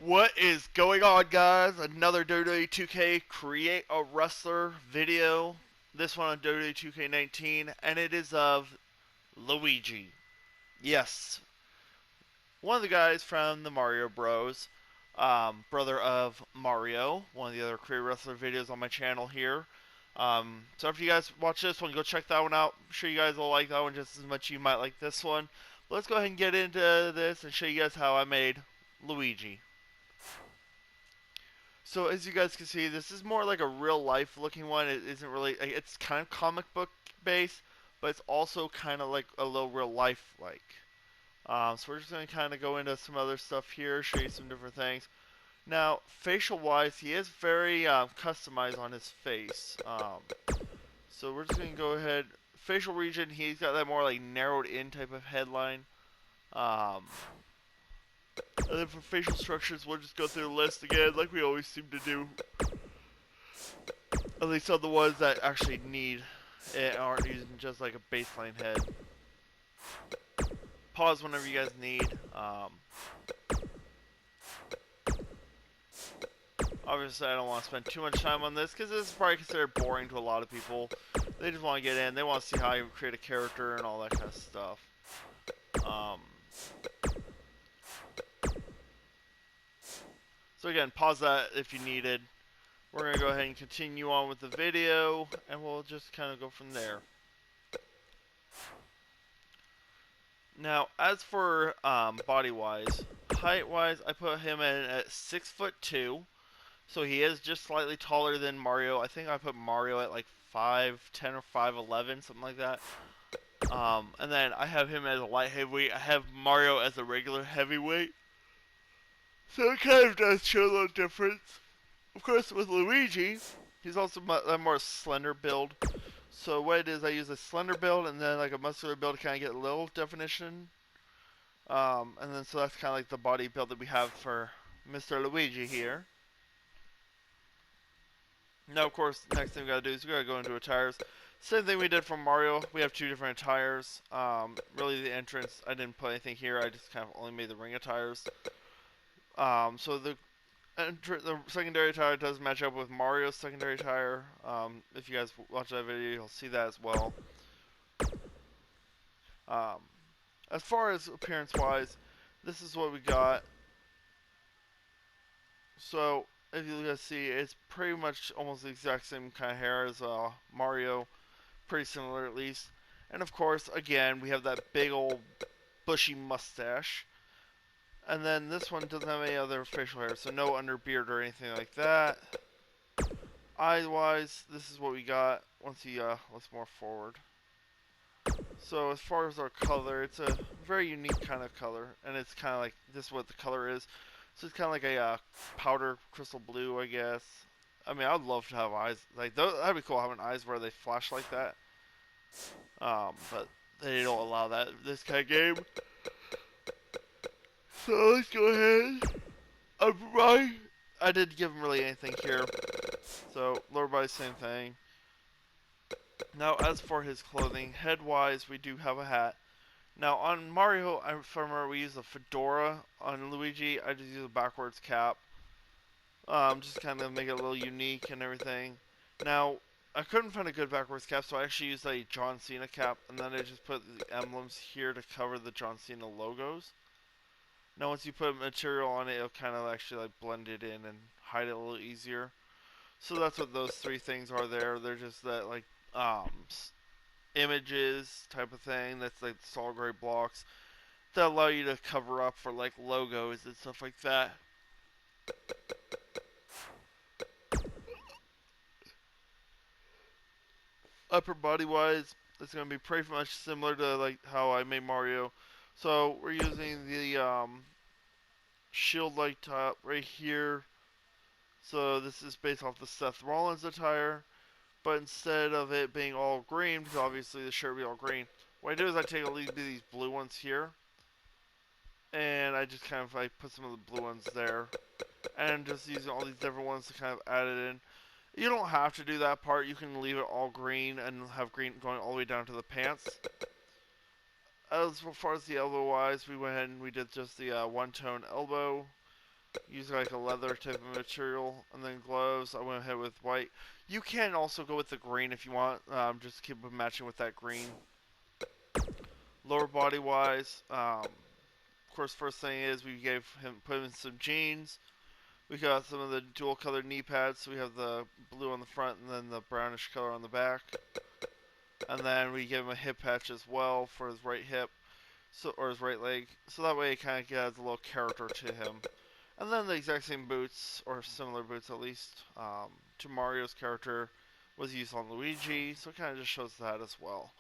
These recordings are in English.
What is going on, guys? Another WWE 2K Create a Wrestler video. This one on WWE 2K19, and it is of Luigi. Yes, one of the guys from the Mario Bros. Brother of Mario. One of the other Create a Wrestler videos on my channel here. So after you guys watch this one, go check that one out. I'm sure you guys will like that one just as much as you might like this one. But let's go ahead and get into this and show you guys how I made Luigi. So as you guys can see, this is more like a real life looking one. It isn't really, it's kind of comic book based, but it's also kind of like a little real life like. So we're just going to kind of go into some other stuff here, show you some different things. Now, facial wise, he is very customized on his face. So we're just going to go ahead. Facial region, he's got that more like narrowed in type of headline. And then for facial structures, we'll just go through the list again, like we always seem to do. At least on the ones that actually need it, aren't using just like a baseline head. Pause whenever you guys need. Obviously, I don't want to spend too much time on this, because this is probably considered boring to a lot of people. They just want to get in, they want to see how you create a character and all that kind of stuff. So again, pause that if you needed. We're going to go ahead and continue on with the video, and we'll just kind of go from there. Now, as for body-wise, height-wise, I put him in at 6'2", so he is just slightly taller than Mario. I think I put Mario at like 5'10" or 5'11", something like that. And then I have him as a light heavyweight. I have Mario as a regular heavyweight. So it kind of does show a little difference. Of course, with Luigi, he's also a more slender build. So what it is, I use a slender build and then like a muscular build to kind of get a little definition. And then so that's kind of like the body build that we have for Mr. Luigi here. Now, of course, next thing we gotta do is we gotta go into attires. Same thing we did for Mario. We have two different attires. Really, the entrance, I didn't put anything here. I just kind of only made the ring attires. So the secondary attire does match up with Mario's secondary attire. If you guys watch that video, you'll see that as well. As far as appearance-wise, this is what we got. So, if you guys see, it's pretty much almost the exact same kind of hair as Mario. Pretty similar, at least. And of course, again, we have that big old bushy mustache. And then this one doesn't have any other facial hair, so no underbeard or anything like that. Eye-wise, this is what we got once he looks more forward. So as far as our color, it's a very unique kind of color, and it's kind of like, this is what the color is. So it's kind of like a powder crystal blue, I guess. I mean, I'd love to have eyes, like, that'd be cool, having eyes where they flash like that. But they don't allow that in this kind of game. So let's go ahead. I didn't give him really anything here. So lower body, same thing. Now as for his clothing, head-wise, we do have a hat. Now on Mario, I remember we use a fedora. On Luigi, I just use a backwards cap. Just kind of make it a little unique and everything. Now, I couldn't find a good backwards cap, so I actually used a John Cena cap, and then I just put the emblems here to cover the John Cena logos. Now once you put material on it, it'll kind of actually like blend it in and hide it a little easier. So that's what those three things are there. They're just that like images type of thing. That's like solid gray blocks that allow you to cover up for like logos and stuff like that. Upper body wise, it's going to be pretty much similar to like how I made Mario. So we're using the shield-like top right here. So this is based off the Seth Rollins attire, but instead of it being all green, because obviously the shirt will be all green, what I do is I take a little bit of these blue ones here, and I just kind of like put some of the blue ones there, and just using all these different ones to kind of add it in. You don't have to do that part. You can leave it all green and have green going all the way down to the pants. As far as the elbow wise, we went ahead and we did just the one-tone elbow. Use like a leather type of material, and then gloves. I went ahead with white. You can also go with the green if you want. Just keep matching with that green. Lower body wise, of course, first thing is we put him in some jeans. We got some of the dual colored knee pads. So we have the blue on the front and then the brownish color on the back. And then we give him a hip patch as well for his right hip, or his right leg. So that way it kind of adds a little character to him. And then the exact same boots, or similar boots at least, to Mario's character was used on Luigi. So it kind of just shows that as well.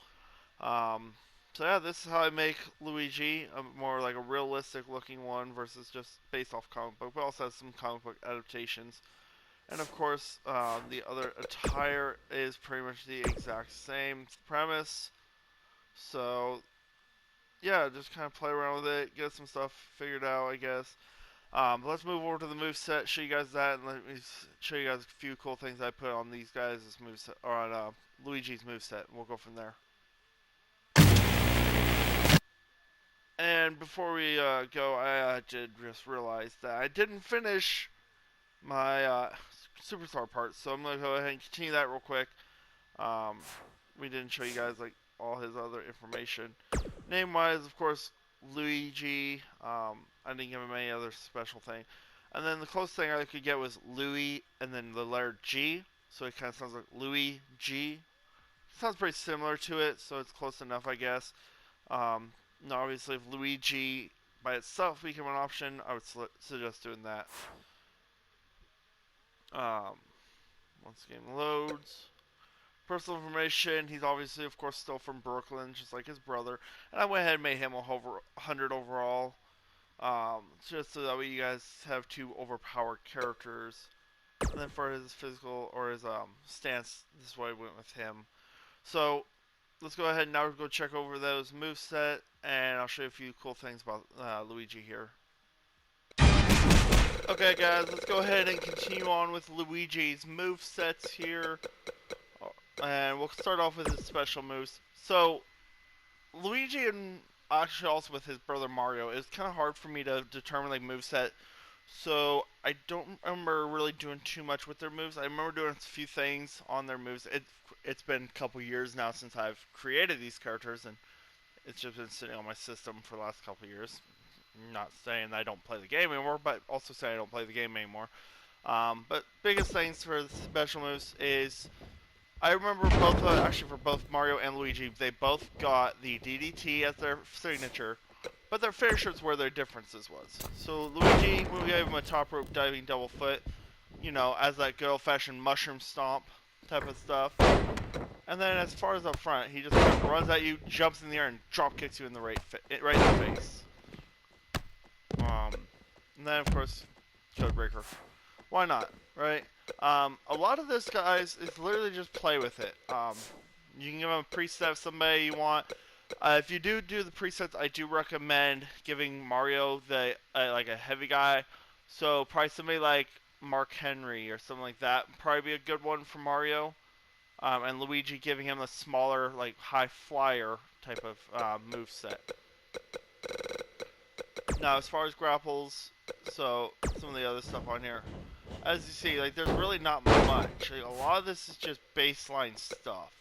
So yeah, this is how I make Luigi, more like a realistic looking one versus just based off comic book, but also has some comic book adaptations. And of course, the other attire is pretty much the exact same premise. So yeah, just kind of play around with it, get some stuff figured out, I guess. But let's move over to the moveset, show you guys that, and let me show you guys a few cool things I put on these guys' moveset, or on Luigi's moveset. We'll go from there. And before we go, I did just realize that I didn't finish my superstar part, so I'm gonna go ahead and continue that real quick. We didn't show you guys like all his other information. Name-wise, of course, Luigi. I didn't give him any other special thing. And then the closest thing I could get was Louis, and then the letter G. So it kind of sounds like Louis G. Sounds pretty similar to it, so it's close enough, I guess. Now, obviously, if Luigi by itself became an option, I would suggest doing that. Once the game loads. Personal information, he's obviously, of course, still from Brooklyn, just like his brother. And I went ahead and made him 100 overall. Just so that way you guys have two overpowered characters. And then for his physical, or his stance, this is why I went with him. So, let's go ahead and now go check over those moveset, and I'll show you a few cool things about Luigi here. Okay guys, let's go ahead and continue on with Luigi's movesets here. And we'll start off with his special moves. So, Luigi, and actually also with his brother Mario, it's kind of hard for me to determine like moveset. So, I don't remember really doing too much with their moves. I remember doing a few things on their moves. It's been a couple years now since I've created these characters, and it's just been sitting on my system for the last couple years. I'm not saying that I don't play the game anymore, but also saying I don't play the game anymore. But biggest things for the special moves is, I remember both, actually for both Mario and Luigi, they both got the DDT as their signature, but their finishers where their differences was. So Luigi, we gave him a top rope diving double foot, you know, as that good old-fashioned mushroom stomp type of stuff. And then as far as up front, he just kind of runs at you, jumps in the air, and drop kicks you in the right in the face. And then of course, Codebreaker. Why not, right? A lot of this, guys, is literally just play with it. You can give them a preset of somebody you want. If you do the presets, I do recommend giving Mario the like a heavy guy. So probably somebody like Mark Henry or something like that. Probably be a good one for Mario. And Luigi giving him a smaller, like high flyer type of moveset. Now, as far as grapples, so some of the other stuff on here. As you see, like, there's really not much. Like, a lot of this is just baseline stuff.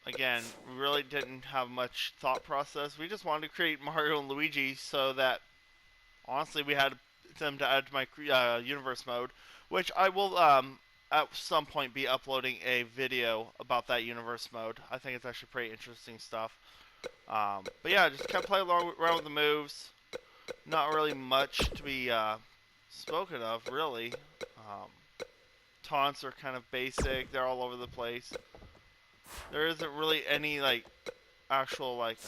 Again, we really didn't have much thought process. We just wanted to create Mario and Luigi so that, honestly, we had them to add to my universe mode, which I will, at some point, be uploading a video about that universe mode. I think it's actually pretty interesting stuff. But yeah, just kind of play around with the moves. Not really much to be spoken of, really. Taunts are kind of basic. They're all over the place. There isn't really any, like, actual, like,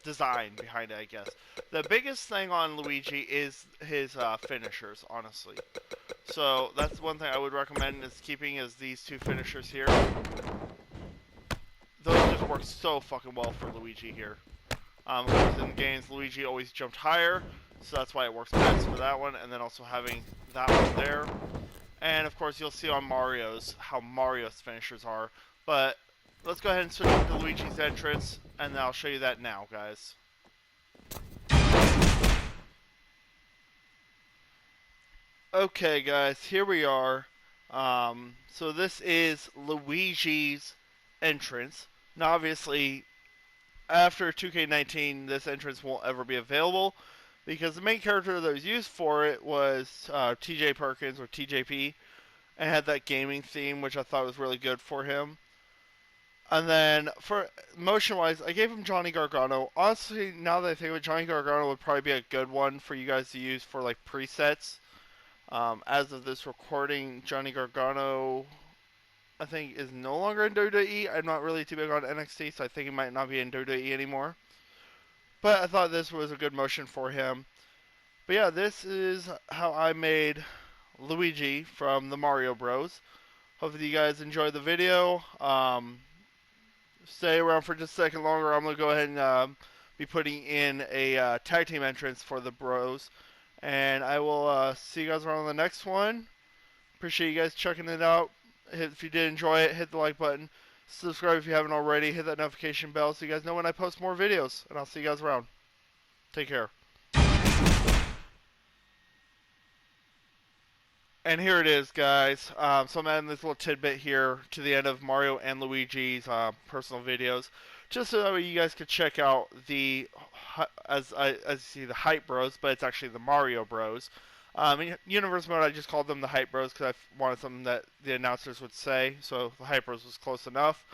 design behind it, I guess. The biggest thing on Luigi is his finishers, honestly. So that's one thing I would recommend, is keeping is these two finishers here. Those just work so fucking well for Luigi here. Of course, in games, Luigi always jumped higher, so that's why it works best for that one, and then also having that one there. And of course, you'll see on Mario's how Mario's finishers are. But let's go ahead and switch to Luigi's entrance, and I'll show you that now, guys. Okay, guys, here we are. So this is Luigi's entrance. Now, obviously, after 2K19, this entrance won't ever be available because the main character that was used for it was TJ Perkins or TJP, and had that gaming theme, which I thought was really good for him. And then for motion wise, I gave him Johnny Gargano. Honestly, now that I think of it, Johnny Gargano would probably be a good one for you guys to use for like presets. As of this recording, Johnny Gargano, I think, is no longer in WWE. I'm not really too big on NXT, so I think he might not be in WWE anymore. But I thought this was a good motion for him. But yeah, this is how I made Luigi from the Mario Bros. Hopefully you guys enjoyed the video. Stay around for just a second longer. I'm going to go ahead and be putting in a tag team entrance for the Bros. And I will see you guys around on the next one. Appreciate you guys checking it out. If you did enjoy it, hit the like button. Subscribe if you haven't already. Hit that notification bell so you guys know when I post more videos. And I'll see you guys around. Take care. And here it is, guys. So I'm adding this little tidbit here to the end of Mario and Luigi's personal videos, just so that way you guys could check out the, as you see, the Hype Bros, but it's actually the Mario Bros. In Universe Mode, I just called them the Hype Bros because I wanted something that the announcers would say, so the Hype Bros was close enough.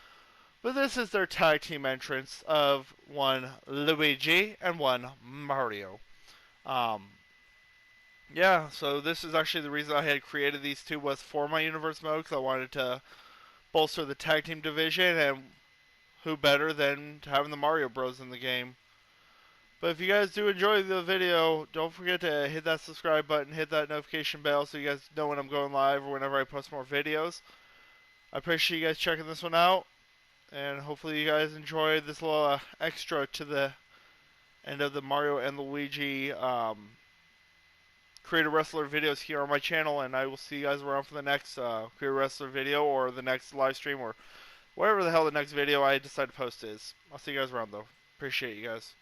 But this is their tag team entrance of one Luigi and one Mario. Um, yeah, so this is actually the reason I had created these two was for my universe mode because I wanted to bolster the tag team division, and who better than having the Mario Bros in the game. But if you guys do enjoy the video, don't forget to hit that subscribe button, hit that notification bell so you guys know when I'm going live or whenever I post more videos. I appreciate you guys checking this one out, and hopefully you guys enjoy this little extra to the end of the Mario and Luigi Creator Wrestler videos here on my channel, and I will see you guys around for the next Creator Wrestler video or the next live stream or whatever the hell the next video I decide to post is. I'll see you guys around though. Appreciate you guys.